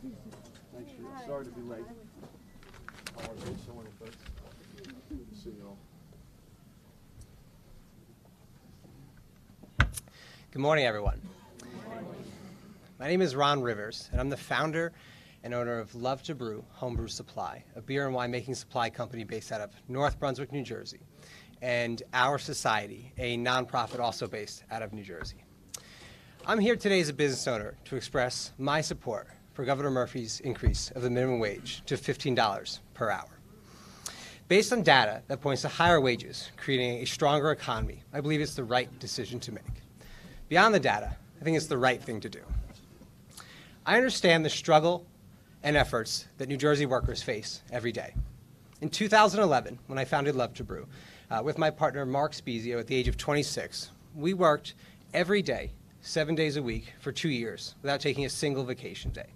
Thanks, Sheila. Sorry to be late. How are you? So many folks. Good to see you all. Good morning, everyone. My name is Ron Rivers, and I'm the founder and owner of Love to Brew Homebrew Supply, a beer and winemaking supply company based out of North Brunswick, New Jersey, and Our Society, a nonprofit also based out of New Jersey. I'm here today as a business owner to express my support for Governor Murphy's increase of the minimum wage to $15 per hour. Based on data that points to higher wages, creating a stronger economy, I believe it's the right decision to make. Beyond the data, I think it's the right thing to do. I understand the struggle and efforts that New Jersey workers face every day. In 2011, when I founded Love to Brew, with my partner Mark Spezio at the age of 26, we worked every day, 7 days a week for 2 years without taking a single vacation day.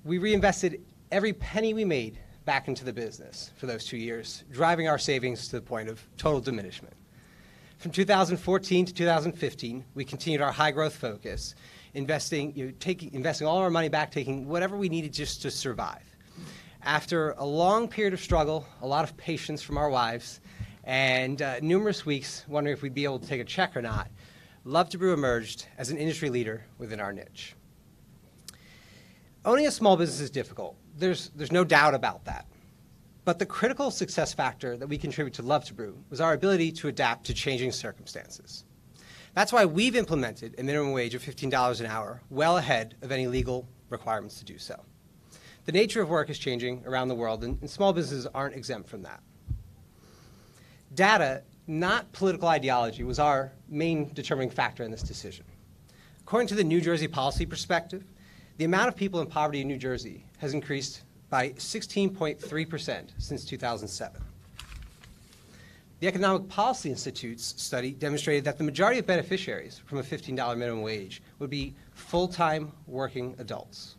We reinvested every penny we made back into the business for those 2 years, driving our savings to the point of total diminishment. From 2014 to 2015, we continued our high-growth focus, investing all our money back, taking whatever we needed just to survive. After a long period of struggle, a lot of patience from our wives, and numerous weeks wondering if we'd be able to take a check or not, Love to Brew emerged as an industry leader within our niche. Owning a small business is difficult. There's no doubt about that. But the critical success factor that we contribute to Love to Brew was our ability to adapt to changing circumstances. That's why we've implemented a minimum wage of $15 an hour well ahead of any legal requirements to do so. The nature of work is changing around the world, and small businesses aren't exempt from that. Data, not political ideology, was our main determining factor in this decision. According to the New Jersey policy perspective, the amount of people in poverty in New Jersey has increased by 16.3% since 2007. The Economic Policy Institute's study demonstrated that the majority of beneficiaries from a $15 minimum wage would be full-time working adults.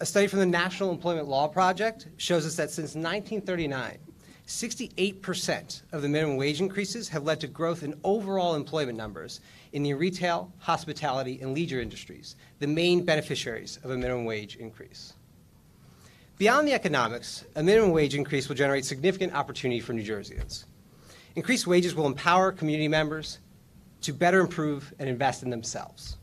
A study from the National Employment Law Project shows us that since 1939, 68% of the minimum wage increases have led to growth in overall employment numbers in the retail, hospitality, and leisure industries, the main beneficiaries of a minimum wage increase. Beyond the economics, a minimum wage increase will generate significant opportunity for New Jerseyans. Increased wages will empower community members to better improve and invest in themselves.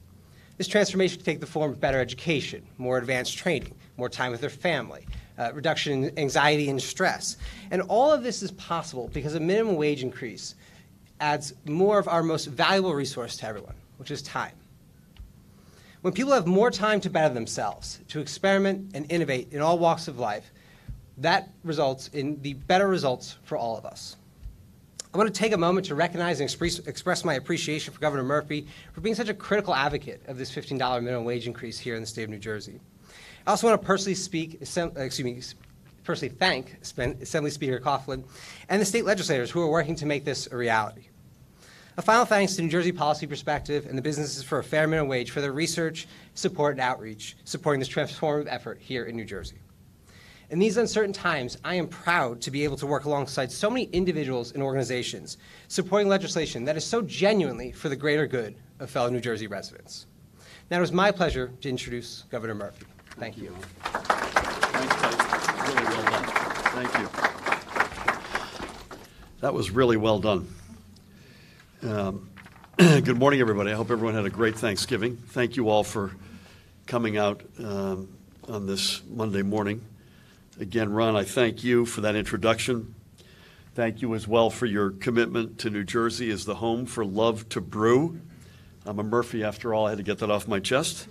This transformation can take the form of better education, more advanced training, more time with their family, reduction in anxiety and stress. And all of this is possible because a minimum wage increase adds more of our most valuable resource to everyone, which is time. When people have more time to better themselves, to experiment and innovate in all walks of life, that results in the better results for all of us. I want to take a moment to recognize and express my appreciation for Governor Murphy for being such a critical advocate of this $15 minimum wage increase here in the state of New Jersey. I also want to personally thank Assembly Speaker Coughlin and the state legislators who are working to make this a reality. A final thanks to New Jersey Policy Perspective and the Businesses for a Fair Minimum Wage for their research, support, and outreach, supporting this transformative effort here in New Jersey. In these uncertain times, I am proud to be able to work alongside so many individuals and organizations supporting legislation that is so genuinely for the greater good of fellow New Jersey residents. Now it is my pleasure to introduce Governor Murphy. Thank you. Thanks, Ted. Really well done. Thank you. That was really well done. Good morning, everybody. I hope everyone had a great Thanksgiving. Thank you all for coming out on this Monday morning. Again, Ron, I thank you for that introduction. Thank you as well for your commitment to New Jersey as the home for Love to Brew. I'm a Murphy after all. I had to get that off my chest.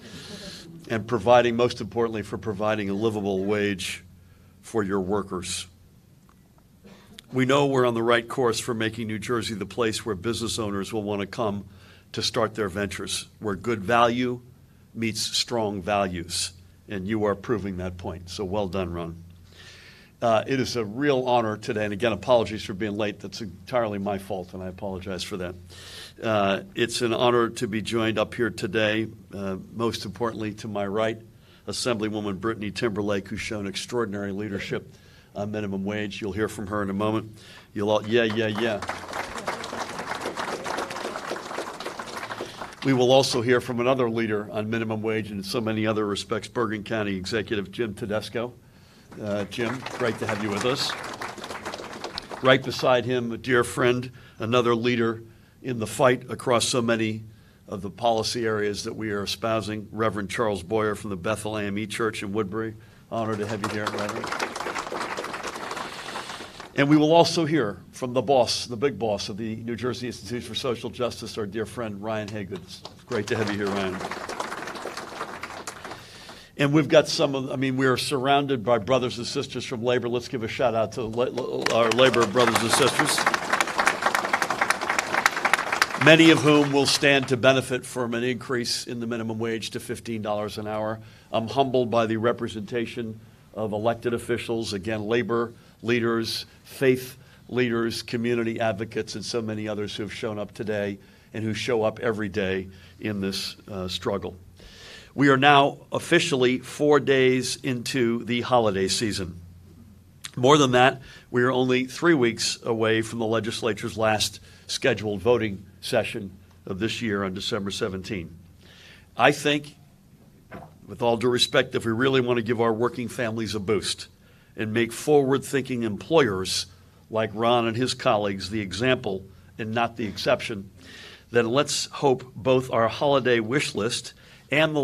And providing, most importantly, for providing a livable wage for your workers. We know we're on the right course for making New Jersey the place where business owners will want to come to start their ventures, where good value meets strong values. And you are proving that point. So well done, Ron. It is a real honor today, and again, apologies for being late. That's entirely my fault, and I apologize for that. It's an honor to be joined up here today, most importantly to my right, Assemblywoman Brittany Timberlake, who's shown extraordinary leadership on minimum wage. You'll hear from her in a moment. You'll all, yeah. We will also hear from another leader on minimum wage and in so many other respects, Bergen County Executive Jim Tedesco. Jim, great to have you with us. Right beside him, a dear friend, another leader in the fight across so many of the policy areas that we are espousing, Reverend Charles Boyer from the Bethel AME Church in Woodbury. Honored to have you here, Reverend. And we will also hear from the boss, the big boss of the New Jersey Institute for Social Justice, our dear friend Ryan Haygood. It's great to have you here, Ryan. And we've got we are surrounded by brothers and sisters from labor. Let's give a shout out to our labor brothers and sisters, many of whom will stand to benefit from an increase in the minimum wage to $15 an hour. I'm humbled by the representation of elected officials, again, labor leaders, faith leaders, community advocates, and so many others who have shown up today and who show up every day in this struggle. We are now officially 4 days into the holiday season. More than that, we are only 3 weeks away from the legislature's last scheduled voting session of this year on December 17. I think, with all due respect, if we really want to give our working families a boost and make forward-thinking employers like Ron and his colleagues the example and not the exception, then let's hope both our holiday wish list and the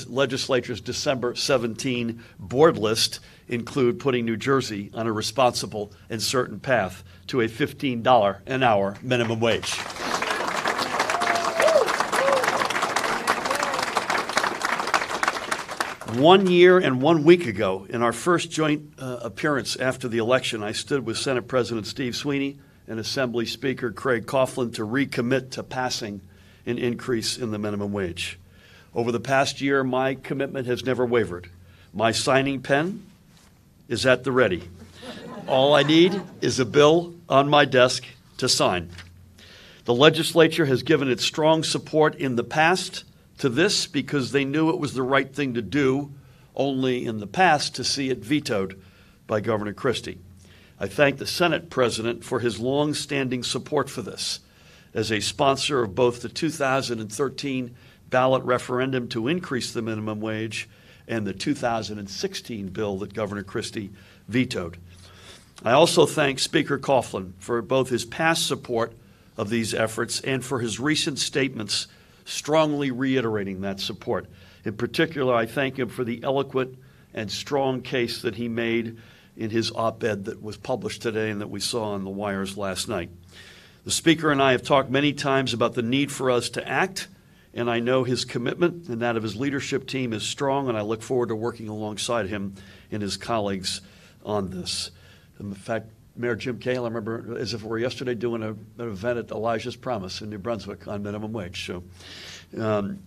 legislature's December 17 board list include putting New Jersey on a responsible and certain path to a $15 an hour minimum wage. One year and 1 week ago, in our first joint appearance after the election, I stood with Senate President Steve Sweeney and Assembly Speaker Craig Coughlin to recommit to passing an increase in the minimum wage. Over the past year, my commitment has never wavered. My signing pen is at the ready. All I need is a bill on my desk to sign. The legislature has given its strong support in the past to this because they knew it was the right thing to do, only in the past to see it vetoed by Governor Christie. I thank the Senate President for his long-standing support for this. As a sponsor of both the 2013 ballot referendum to increase the minimum wage and the 2016 bill that Governor Christie vetoed. I also thank Speaker Coughlin for both his past support of these efforts and for his recent statements strongly reiterating that support. In particular, I thank him for the eloquent and strong case that he made in his op-ed that was published today and that we saw on the wires last night. The Speaker and I have talked many times about the need for us to act, and I know his commitment and that of his leadership team is strong, and I look forward to working alongside him and his colleagues on this. In fact, Mayor Jim Cahill, I remember as if it were yesterday, doing an event at Elijah's Promise in New Brunswick on minimum wage. So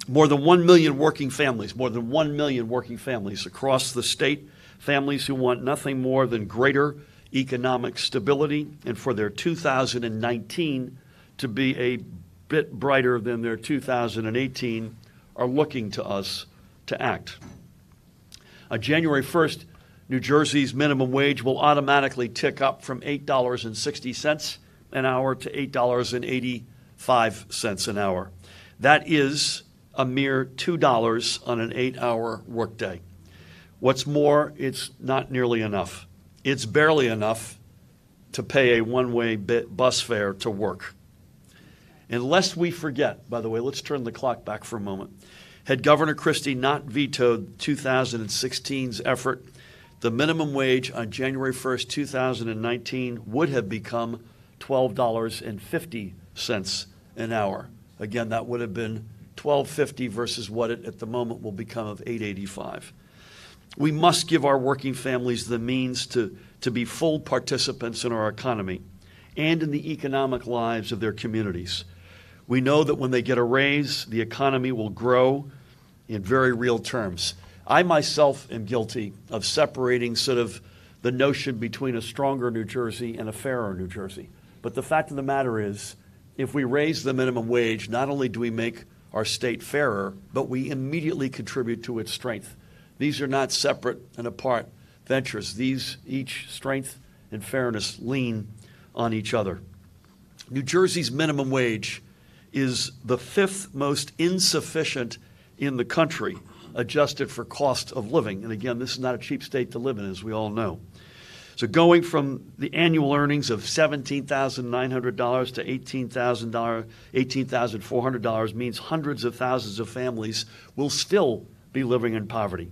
more than 1 million working families across the state, families who want nothing more than greater economic stability and for their 2019 to be a bit brighter than their 2018, are looking to us to act. On January 1st, New Jersey's minimum wage will automatically tick up from $8.60 an hour to $8.85 an hour. That is a mere $2 on an 8-hour workday. What's more, it's not nearly enough. It's barely enough to pay a one-way bus fare to work. And lest we forget, by the way, let's turn the clock back for a moment. Had Governor Christie not vetoed 2016's effort, the minimum wage on January 1st, 2019 would have become $12.50 an hour. Again, that would have been $12.50 versus what it at the moment will become of $8.85. We must give our working families the means to be full participants in our economy and in the economic lives of their communities. We know that when they get a raise, the economy will grow in very real terms. I myself am guilty of separating sort of the notion between a stronger New Jersey and a fairer New Jersey. But the fact of the matter is, if we raise the minimum wage, not only do we make our state fairer, but we immediately contribute to its strength. These are not separate and apart ventures. These, each strength and fairness, lean on each other. New Jersey's minimum wage is the fifth most insufficient in the country, adjusted for cost of living. And again, this is not a cheap state to live in, as we all know. So going from the annual earnings of $17,900 to $18,400 means hundreds of thousands of families will still be living in poverty.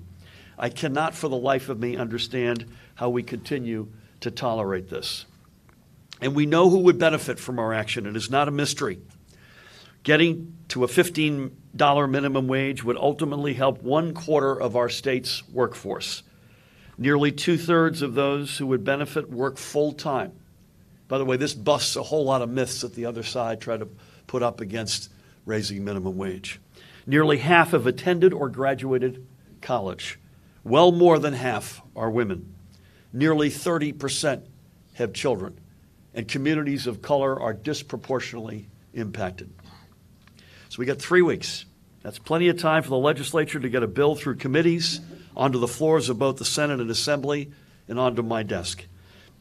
I cannot for the life of me understand how we continue to tolerate this. And we know who would benefit from our action. It is not a mystery. Getting to a $15 minimum wage would ultimately help 1/4 of our state's workforce. Nearly 2/3 of those who would benefit work full-time. By the way, this busts a whole lot of myths that the other side try to put up against raising minimum wage. Nearly half have attended or graduated college. Well more than half are women. Nearly 30% have children. And communities of color are disproportionately impacted. So we got 3 weeks. That's plenty of time for the legislature to get a bill through committees, onto the floors of both the Senate and Assembly, and onto my desk.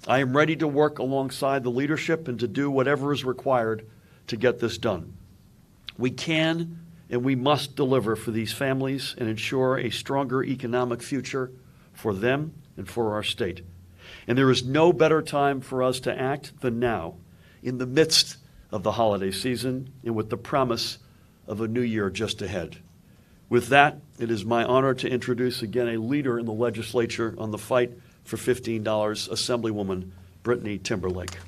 I am ready to work alongside the leadership and to do whatever is required to get this done. We can and we must deliver for these families and ensure a stronger economic future for them and for our state. And there is no better time for us to act than now, in the midst of the holiday season and with the promise of a new year just ahead. With that, it is my honor to introduce again a leader in the legislature on the fight for $15, Assemblywoman Brittany Timberlake.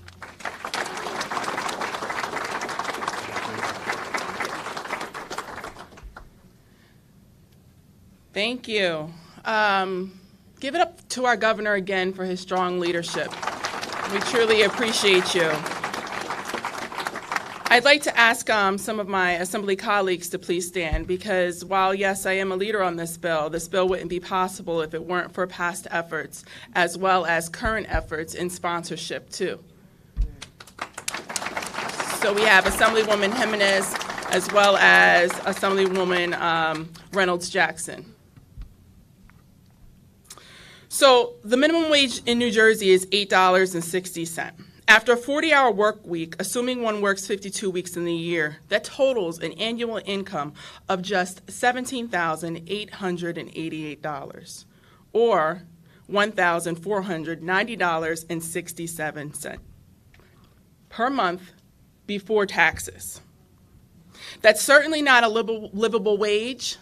Thank you. Give it up to our governor again for his strong leadership. We truly appreciate you. I'd like to ask some of my Assembly colleagues to please stand, because while, yes, I am a leader on this bill wouldn't be possible if it weren't for past efforts as well as current efforts in sponsorship, too. So we have Assemblywoman Jimenez as well as Assemblywoman Reynolds-Jackson. So the minimum wage in New Jersey is $8.60. After a 40-hour work week, assuming one works 52 weeks in the year, that totals an annual income of just $17,888, or $1,490.67 per month before taxes. That's certainly not a livable wage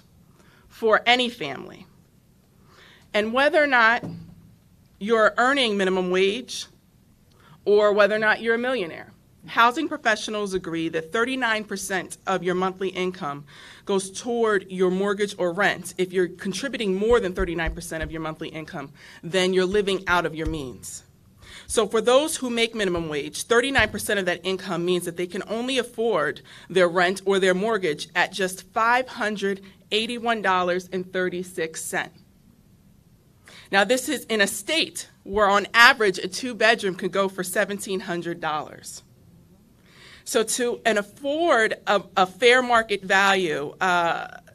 for any family. And whether or not you're earning minimum wage or whether or not you're a millionaire, housing professionals agree that 39% of your monthly income goes toward your mortgage or rent. If you're contributing more than 39% of your monthly income, then you're living out of your means. So for those who make minimum wage, 39% of that income means that they can only afford their rent or their mortgage at just $581.36. Now, this is in a state where, on average, a two-bedroom could go for $1,700. So to afford a fair market value,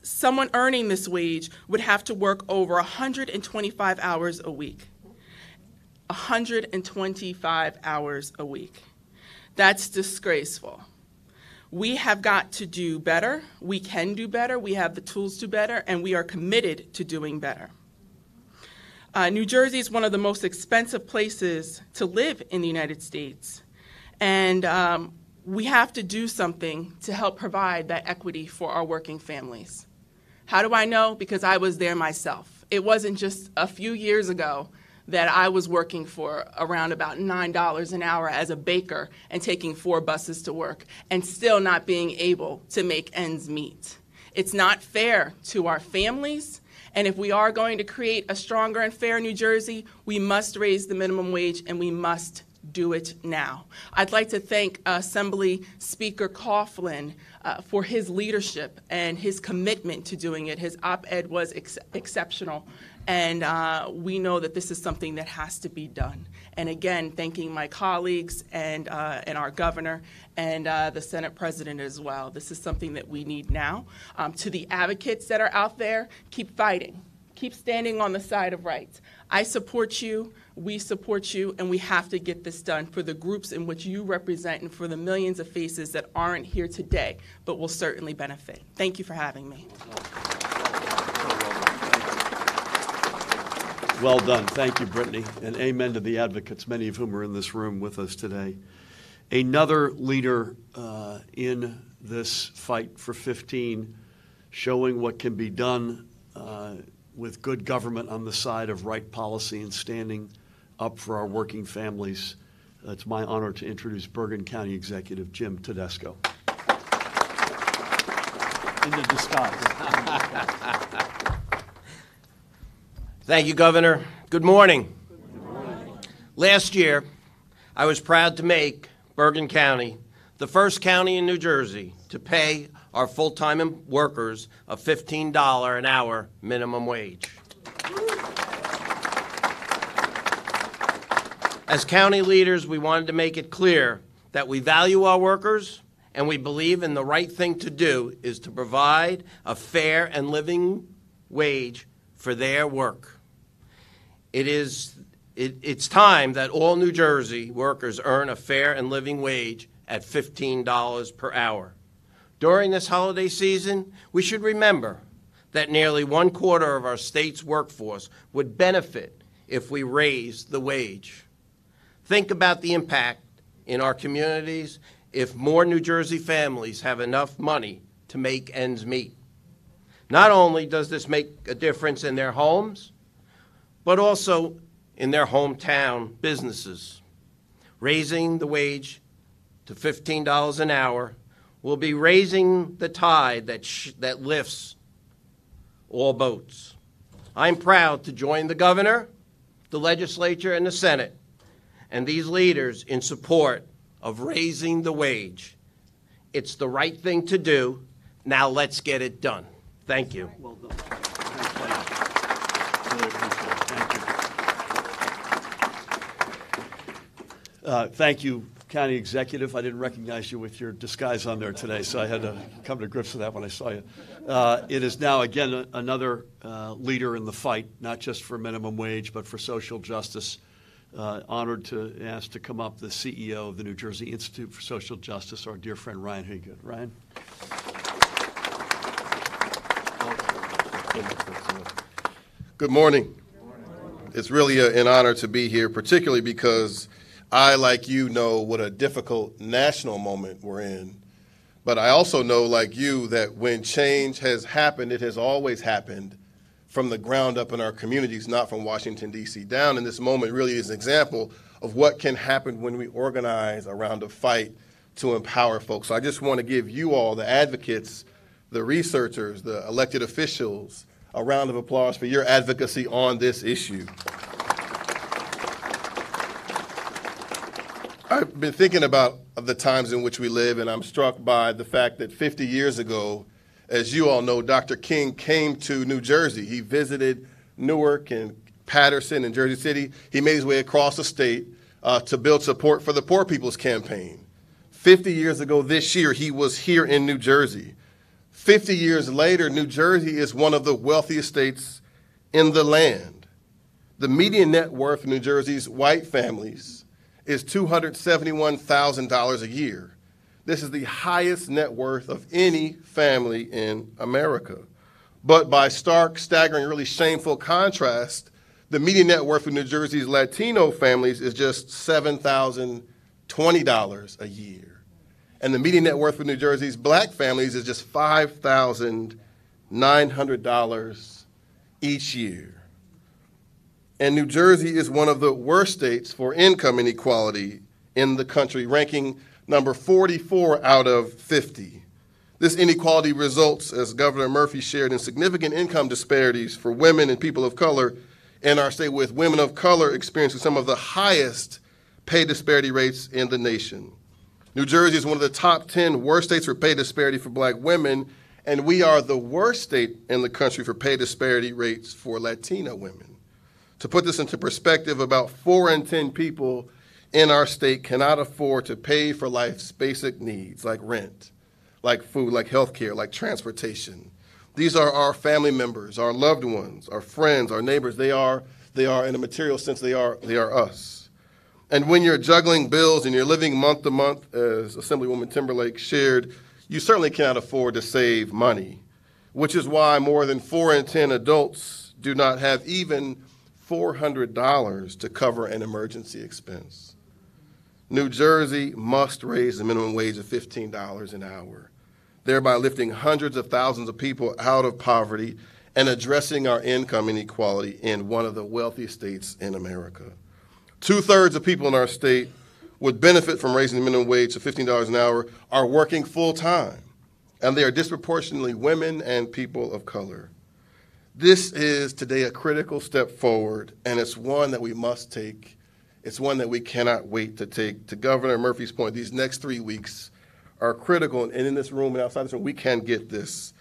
someone earning this wage would have to work over 125 hours a week. 125 hours a week. That's disgraceful. We have got to do better. We can do better. We have the tools to do better, and we are committed to doing better. New Jersey is one of the most expensive places to live in the United States, and we have to do something to help provide that equity for our working families. How do I know? Because I was there myself. It wasn't just a few years ago that I was working for around about $9 an hour as a baker and taking 4 buses to work and still not being able to make ends meet. It's not fair to our families. And if we are going to create a stronger and fair New Jersey, we must raise the minimum wage, and we must do it now. I'd like to thank Assembly Speaker Coughlin for his leadership and his commitment to doing it. His op-ed was exceptional, and we know that this is something that has to be done. And again, thanking my colleagues and our governor and the Senate President as well. This is something that we need now. To the advocates that are out there, keep fighting. Keep standing on the side of rights. I support you, we support you, and we have to get this done for the groups in which you represent and for the millions of faces that aren't here today, but will certainly benefit. Thank you for having me. Well done. Thank you, Brittany. And amen to the advocates, many of whom are in this room with us today. Another leader in this fight for 15, showing what can be done with good government on the side of right policy and standing up for our working families. It's my honor to introduce Bergen County Executive Jim Tedesco. Into disguise. Thank you, Governor. Good morning. Good morning. Last year, I was proud to make Bergen County the first county in New Jersey to pay our full-time workers a $15 an hour minimum wage. As county leaders, we wanted to make it clear that we value our workers and we believe in the right thing to do is to provide a fair and living wage for their work. It's time that all New Jersey workers earn a fair and living wage at $15 per hour. During this holiday season, we should remember that nearly 1/4 of our state's workforce would benefit if we raised the wage. Think about the impact in our communities if more New Jersey families have enough money to make ends meet. Not only does this make a difference in their homes, but also in their hometown businesses. Raising the wage to $15 an hour will be raising the tide that lifts all boats. I'm proud to join the governor, the legislature, and the Senate, and these leaders in support of raising the wage. It's the right thing to do. Now let's get it done. Thank you. Well done. Really appreciate it. Thank you. Thank you, County Executive. I didn't recognize you with your disguise on there today, so I had to come to grips with that when I saw you. It is now, again, another leader in the fight, not just for minimum wage, but for social justice. Honored to ask to come up the CEO of the New Jersey Institute for Social Justice, our dear friend Ryan Haygood. Ryan? Good morning. It's really an honor to be here, particularly because I, like you, know what a difficult national moment we're in. But I also know, like you, that when change has happened, it has always happened from the ground up in our communities, not from Washington, D.C. down. And this moment really is an example of what can happen when we organize around a fight to empower folks. So I just want to give you all, the advocates, the researchers, the elected officials, a round of applause for your advocacy on this issue. I've been thinking about the times in which we live, and I'm struck by the fact that 50 years ago, as you all know, Dr. King came to New Jersey. He visited Newark and Patterson and Jersey City. He made his way across the state to build support for the Poor People's Campaign. 50 years ago this year, he was here in New Jersey. 50 years later, New Jersey is one of the wealthiest states in the land. The median net worth of New Jersey's white families is $271,000 a year. This is the highest net worth of any family in America. But by stark, staggering, really shameful contrast, the median net worth of New Jersey's Latino families is just $7,020 a year. And the median net worth of New Jersey's black families is just $5,900 each year. And New Jersey is one of the worst states for income inequality in the country, ranking number 44 out of 50. This inequality results, as Governor Murphy shared, in significant income disparities for women and people of color in our state, with women of color experiencing some of the highest pay disparity rates in the nation. New Jersey is one of the top 10 worst states for pay disparity for black women, and we are the worst state in the country for pay disparity rates for Latina women. To put this into perspective, about 4 in 10 people in our state cannot afford to pay for life's basic needs, like rent, like food, like health care, like transportation. These are our family members, our loved ones, our friends, our neighbors. They are in a material sense, they are us. And when you're juggling bills and you're living month to month, as Assemblywoman Timberlake shared, you certainly cannot afford to save money, which is why more than 4 in 10 adults do not have even $400 to cover an emergency expense. New Jersey must raise the minimum wage of $15 an hour, thereby lifting hundreds of thousands of people out of poverty and addressing our income inequality in one of the wealthiest states in America. 2/3 of people in our state would benefit from raising the minimum wage to $15 an hour are working full-time, and they are disproportionately women and people of color. This is today a critical step forward, and it's one that we must take. It's one that we cannot wait to take. To Governor Murphy's point, these next 3 weeks are critical, and in this room and outside this room, we can get this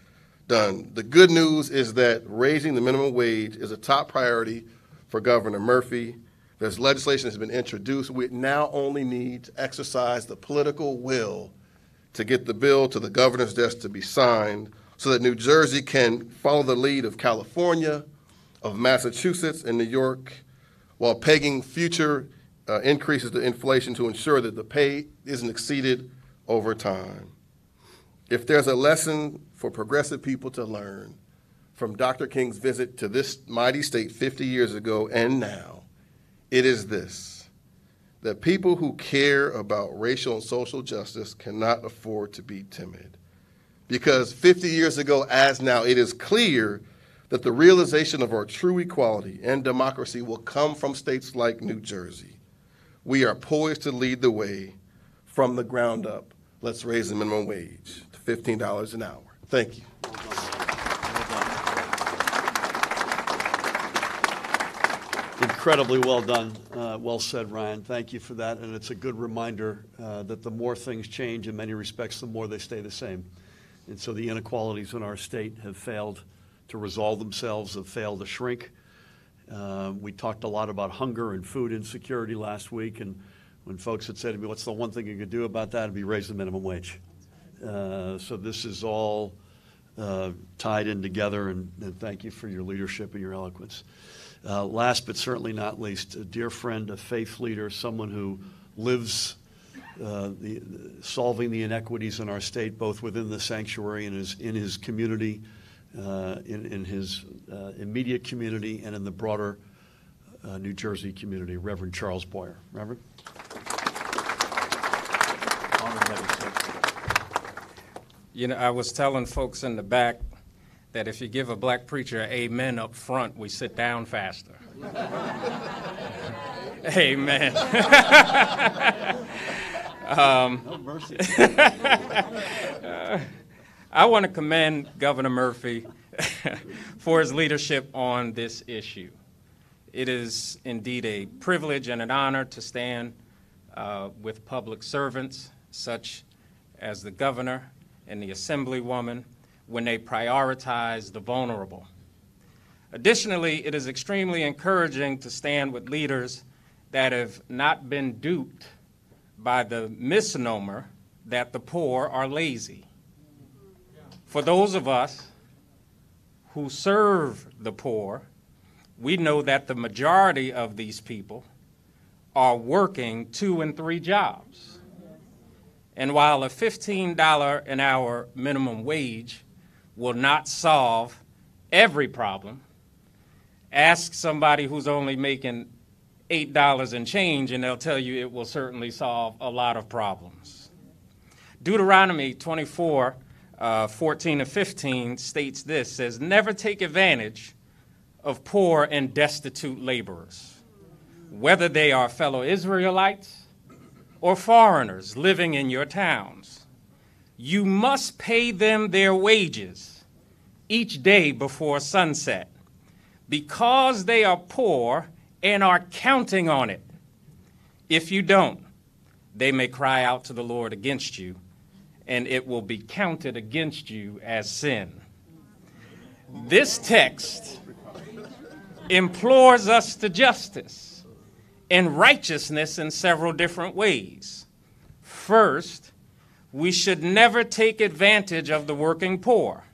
done. The good news is that raising the minimum wage is a top priority for Governor Murphy. There's legislation that's been introduced. We now only need to exercise the political will to get the bill to the governor's desk to be signed so that New Jersey can follow the lead of California, of Massachusetts, and New York, while pegging future increases to inflation to ensure that the pay isn't exceeded over time. If there's a lesson for progressive people to learn from Dr. King's visit to this mighty state 50 years ago and now, it is this: that people who care about racial and social justice cannot afford to be timid. Because 50 years ago, as now, it is clear that the realization of our true equality and democracy will come from states like New Jersey. We are poised to lead the way from the ground up. Let's raise the minimum wage to $15 an hour. Thank you. Incredibly well done. Well said, Ryan. Thank you for that. And it's a good reminder that the more things change in many respects, the more they stay the same. And so the inequalities in our state have failed to resolve themselves, have failed to shrink. We talked a lot about hunger and food insecurity last week, and when folks had said to me, what's the one thing you could do about that? It'd be raise the minimum wage. So this is all tied in together, and thank you for your leadership and your eloquence. Last but certainly not least, a dear friend, a faith leader, someone who lives solving the inequities in our state, both within the sanctuary and in his community, in his immediate community, and in the broader New Jersey community, Reverend Charles Boyer. Reverend? You know, I was telling folks in the back that if you give a black preacher amen up front, we sit down faster. Amen. No mercy. I want to commend Governor Murphy for his leadership on this issue. It is indeed a privilege and an honor to stand with public servants such as the governor and the assemblywoman when they prioritize the vulnerable. Additionally, it is extremely encouraging to stand with leaders that have not been duped by the misnomer that the poor are lazy. For those of us who serve the poor, we know that the majority of these people are working 2 and 3 jobs. And while a $15 an hour minimum wage will not solve every problem, ask somebody who's only making $8 and change, and they'll tell you it will certainly solve a lot of problems. Deuteronomy 24, 14 and 15 states this, says, never take advantage of poor and destitute laborers, whether they are fellow Israelites or foreigners living in your towns. You must pay them their wages each day before sunset, because they are poor and are counting on it. If you don't, they may cry out to the Lord against you, and it will be counted against you as sin. This text implores us to justice and righteousness in several different ways. First, we should never take advantage of the working poor.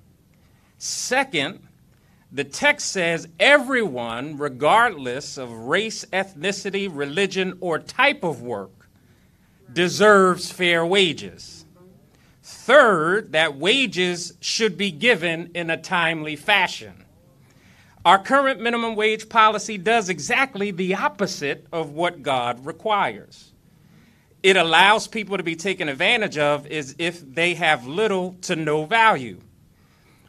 Second, the text says everyone, regardless of race, ethnicity, religion, or type of work, deserves fair wages. Third, that wages should be given in a timely fashion. Our current minimum wage policy does exactly the opposite of what God requires. It allows people to be taken advantage of as if they have little to no value.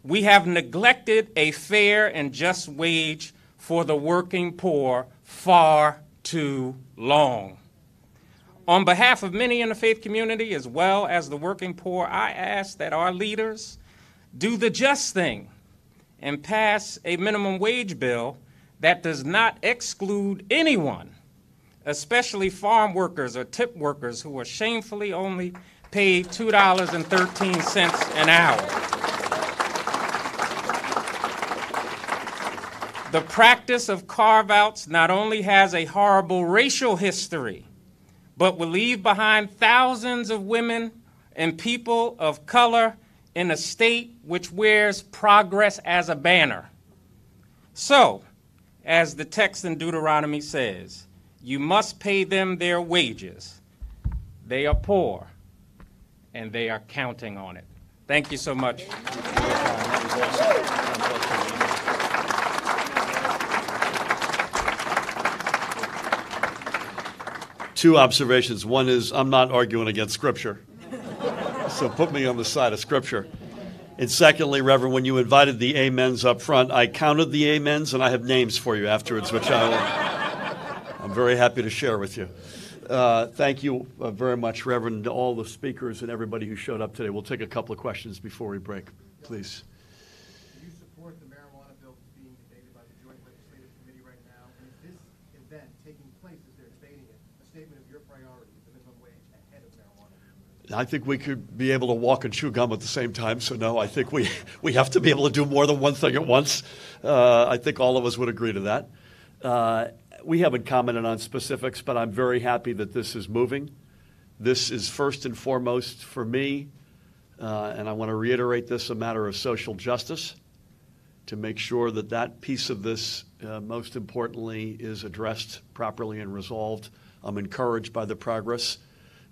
We have neglected a fair and just wage for the working poor far too long. On behalf of many in the faith community, as well as the working poor, I ask that our leaders do the just thing and pass a minimum wage bill that does not exclude anyone, especially farm workers or tip workers who are shamefully only paid $2.13 an hour. The practice of carve-outs not only has a horrible racial history, but will leave behind thousands of women and people of color in a state which wears progress as a banner. So, as the text in Deuteronomy says, you must pay them their wages. They are poor, and they are counting on it. Thank you so much. Two observations. One is I'm not arguing against Scripture, so put me on the side of Scripture. And secondly, Reverend, when you invited the amens up front, I counted the amens, and I have names for you afterwards, which I'm very happy to share with you. Thank you very much, Reverend, to all the speakers and everybody who showed up today. We'll take a couple of questions before we break, please. Do you support the marijuana bill that's being debated by the Joint Legislative Committee right now? And is this event taking place as they're debating it a statement of your priorities, the minimum wage ahead of marijuana? I think we could be able to walk and chew gum at the same time, so no, I think we have to be able to do more than one thing at once. I think all of us would agree to that. We haven't commented on specifics, but I'm very happy that this is moving. This is first and foremost for me, and I want to reiterate this, a matter of social justice, to make sure that that piece of this, most importantly, is addressed properly and resolved. I'm encouraged by the progress.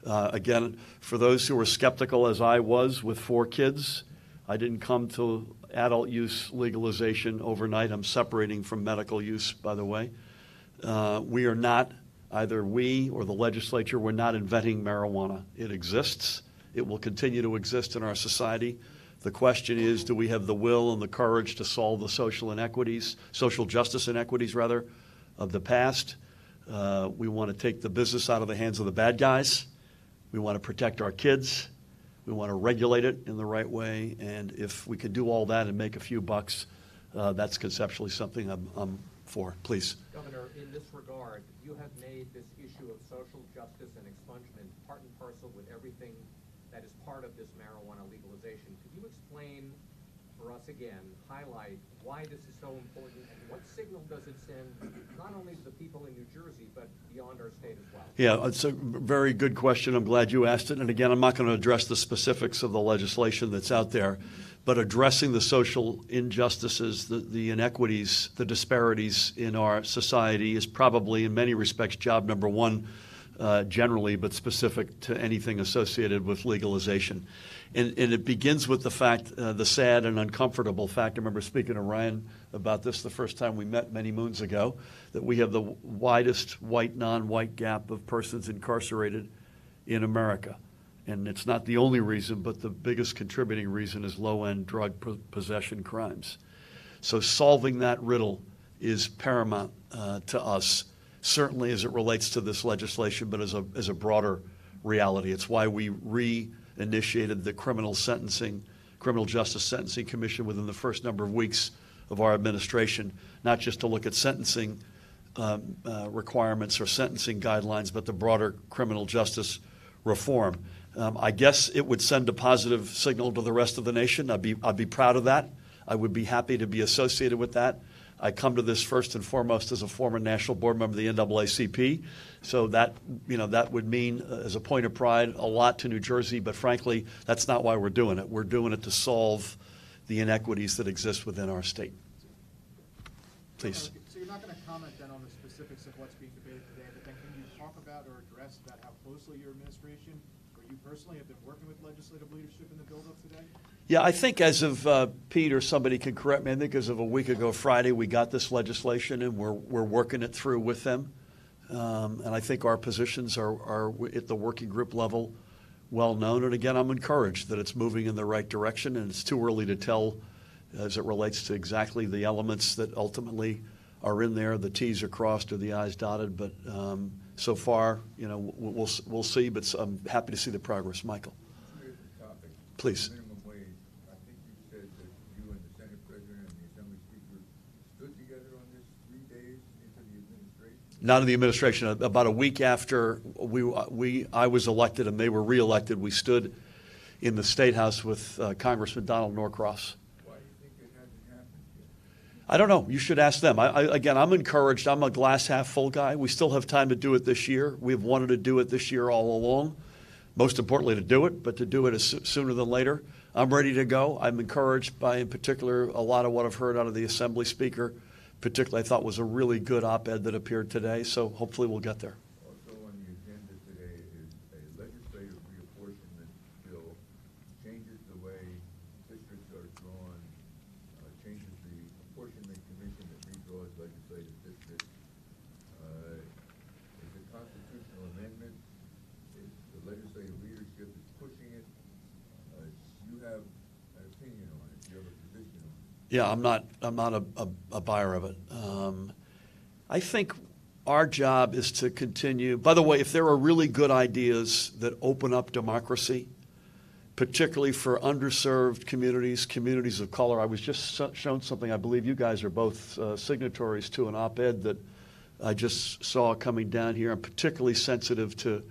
Again, for those who were skeptical, as I was with 4 kids, I didn't come to adult use legalization overnight. I'm separating from medical use, by the way. We are not, either we or the legislature, we're not inventing marijuana. It exists. It will continue to exist in our society. The question is, do we have the will and the courage to solve the social justice inequities, rather, of the past? We want to take the business out of the hands of the bad guys. We want to protect our kids. We want to regulate it in the right way. And if we can do all that and make a few bucks, that's conceptually something I'm for. Please. Governor, in this regard, you have made this issue of social justice and expungement part and parcel with everything that is part of this marijuana legalization. Could you explain for us again, highlight why this is so important and what signal does it send not only to the people in New Jersey but beyond our state as well? Yeah, it's a very good question. I'm glad you asked it. And again, I'm not going to address the specifics of the legislation that's out there, but addressing the social injustices, the inequities, the disparities in our society is probably, in many respects, job number one generally, but specific to anything associated with legalization. And it begins with the fact, the sad and uncomfortable fact, I remember speaking to Ryan about this the first time we met many moons ago, that we have the widest white, non-white gap of persons incarcerated in America. And it's not the only reason, but the biggest contributing reason is low-end drug possession crimes. So solving that riddle is paramount to us, certainly as it relates to this legislation, but as a broader reality. It's why we reinitiated the criminal justice sentencing commission within the first number of weeks of our administration, not just to look at sentencing requirements or sentencing guidelines, but the broader criminal justice reform. I guess it would send a positive signal to the rest of the nation. I'd be proud of that. I would be happy to be associated with that. I come to this first and foremost as a former national board member of the NAACP, so that would mean, as a point of pride, a lot to New Jersey. But frankly, that's not why we're doing it. We're doing it to solve the inequities that exist within our state. Please. So you're not going to comment then on the specifics of what's being debated today, but then can you talk about or address about how closely your administration or you personally have been working with legislative leadership in the build-up today? Yeah, I think as of Pete or somebody can correct me, I think as of a week ago Friday, we got this legislation and we're working it through with them. And I think our positions are at the working group level well known. And again, I'm encouraged that it's moving in the right direction, and it's too early to tell as it relates to exactly the elements that ultimately are in there. The T's are crossed or the I's dotted, but so far, you know, we'll see. But I'm happy to see the progress. Michael, please. Minimum wage. I think you said that you and the Senate President and the Assembly Speaker stood together on this 3 days into the administration. Not in the administration. About a week after I was elected and they were reelected, we stood in the State House with Congressman Donald Norcross. Why do you think it hasn't happened yet? I don't know. You should ask them. Again, I'm encouraged. I'm a glass half full guy. We still have time to do it this year. We've wanted to do it this year all along. Most importantly, to do it, but to do it sooner than later. I'm ready to go. I'm encouraged by, in particular, a lot of what I've heard out of the Assembly Speaker. Particularly, I thought was a really good op-ed that appeared today. So hopefully we'll get there. Also on the agenda today is a legislative reapportionment bill, changes the way districts are drawn, changes the apportionment commission that redraws legislative districts. It's a constitutional amendment. The legislative leadership is pushing it. You have an opinion on it. You have a position on it. Yeah, I'm not a buyer of it. I think our job is to continue. By the way, if there are really good ideas that open up democracy, particularly for underserved communities, communities of color, I was just shown something. I believe you guys are both signatories to an op-ed that I just saw coming down here. I'm particularly sensitive to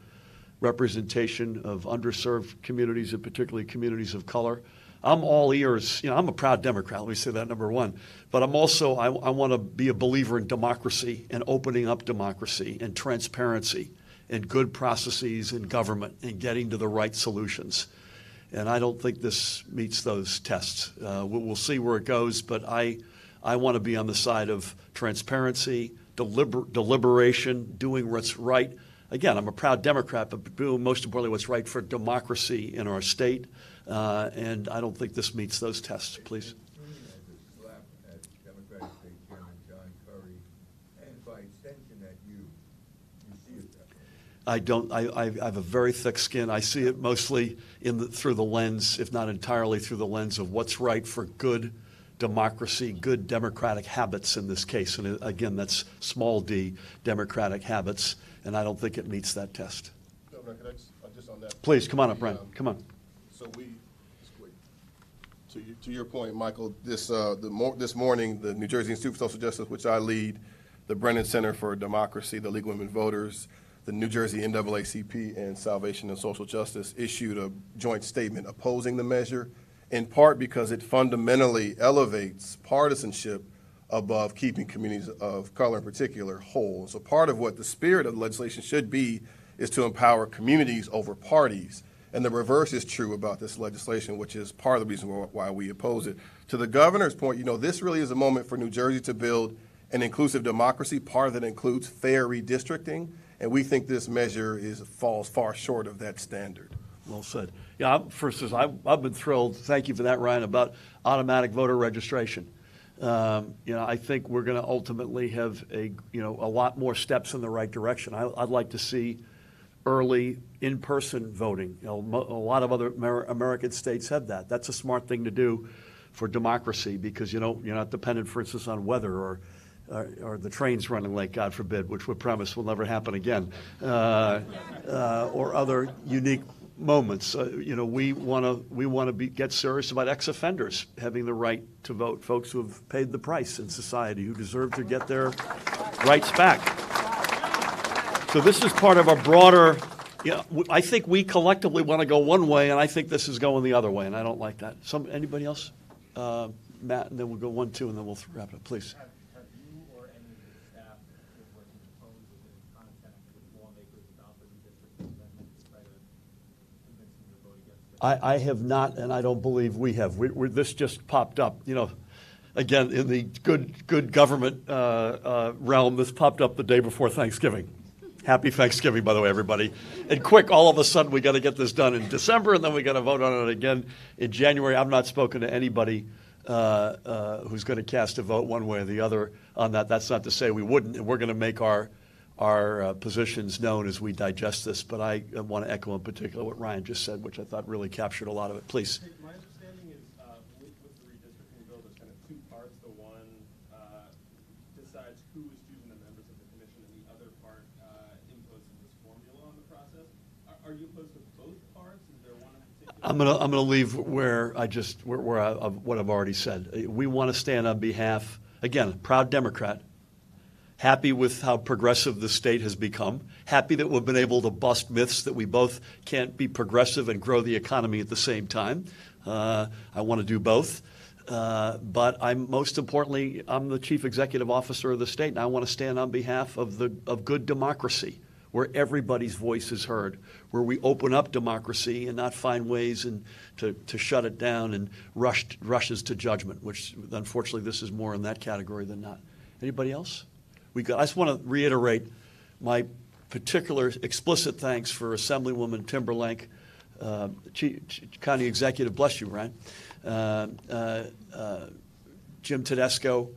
representation of underserved communities and particularly communities of color. I'm all ears. You know, I'm a proud Democrat. Let me say that, number one. But I'm also, I want to be a believer in democracy and opening up democracy and transparency and good processes in government and getting to the right solutions. And I don't think this meets those tests. We'll see where it goes, but I want to be on the side of transparency, deliberation, doing what's right. Again, I'm a proud Democrat, but doing most importantly what's right for democracy in our state. And I don't think this meets those tests, please. As a slap at Democratic State Chairman John Curry, and by extension at you see it that way. I don't. I have a very thick skin. I see it mostly through the lens, if not entirely through the lens of what's right for good democracy, good democratic habits in this case. And again, that's small d, democratic habits, and I don't think it meets that test. Governor, could I just on that? Please, come on up, Brent. Come on. So to your point, Michael, this morning, the New Jersey Institute for Social Justice, which I lead, the Brennan Center for Democracy, the League of Women Voters, the New Jersey NAACP, and Salvation and Social Justice issued a joint statement opposing the measure, in part because it fundamentally elevates partisanship above keeping communities of color in particular whole. So part of what the spirit of the legislation should be is to empower communities over parties. And the reverse is true about this legislation, which is part of the reason why we oppose it. To the governor's point, this really is a moment for New Jersey to build an inclusive democracy. Part of that includes fair redistricting, and we think this measure falls far short of that standard. Well said. Yeah, I've been thrilled. Thank you for that, Ryan, about automatic voter registration. I think we're going to ultimately have a lot more steps in the right direction. I'd like to see early in-person voting. A lot of other American states have that. That's a smart thing to do for democracy because you're not dependent, for instance, on weather or the trains running late, God forbid, which we promise will never happen again, or other unique moments. We want to get serious about ex-offenders having the right to vote, folks who have paid the price in society, who deserve to get their rights back. So this is part of a broader, I think we collectively want to go one way, and I think this is going the other way, and I don't like that. Anybody else? Matt, and then we'll go 1, 2, and then we'll wrap it up, please. Have you or any of the staff been working to pose within contact with lawmakers about the redistricting amendment to try to convince them to vote against I have not, and I don't believe we have. This just popped up, again, in the good government realm, this popped up the day before Thanksgiving. Happy Thanksgiving, by the way, everybody. And quick, all of a sudden, we got to get this done in December, and then we got to vote on it again in January. I've not spoken to anybody who's going to cast a vote one way or the other on that. That's not to say we wouldn't, and we're going to make our positions known as we digest this. But I want to echo in particular what Ryan just said, which I thought really captured a lot of it. Please. My understanding is with the redistricting bill, there's kind of two parts. The one decides who is choosing the members of the commission, and the other part imposes this formula on the process. Are you opposed to both parts? Is there one in particular? I'm gonna leave where what I've already said. We want to stand on behalf, again, proud Democrat, happy with how progressive the state has become, happy that we've been able to bust myths that we both can't be progressive and grow the economy at the same time. I want to do both. But most importantly, I'm the chief executive officer of the state, and I want to stand on behalf of good democracy, where everybody's voice is heard, where we open up democracy and not find ways to shut it down and rushes to judgment, which unfortunately this is more in that category than not. Anybody else? I just want to reiterate my particular explicit thanks for Assemblywoman Timberlake, County Executive, bless you, Ryan, Jim Tedesco,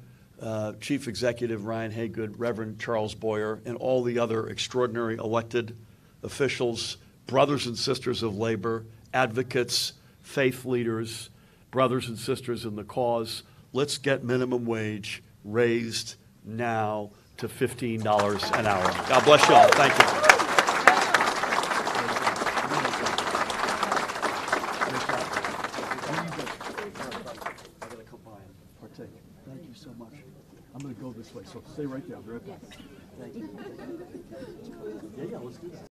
Chief Executive Ryan Haygood, Reverend Charles Boyer, and all the other extraordinary elected officials, brothers and sisters of labor, advocates, faith leaders, brothers and sisters in the cause. Let's get minimum wage raised now to $15 an hour. God bless you all. Thank you. Thank you so much. I'm going to go this way, so stay right there. I'll be right back. Thank you. Yeah, let's do that.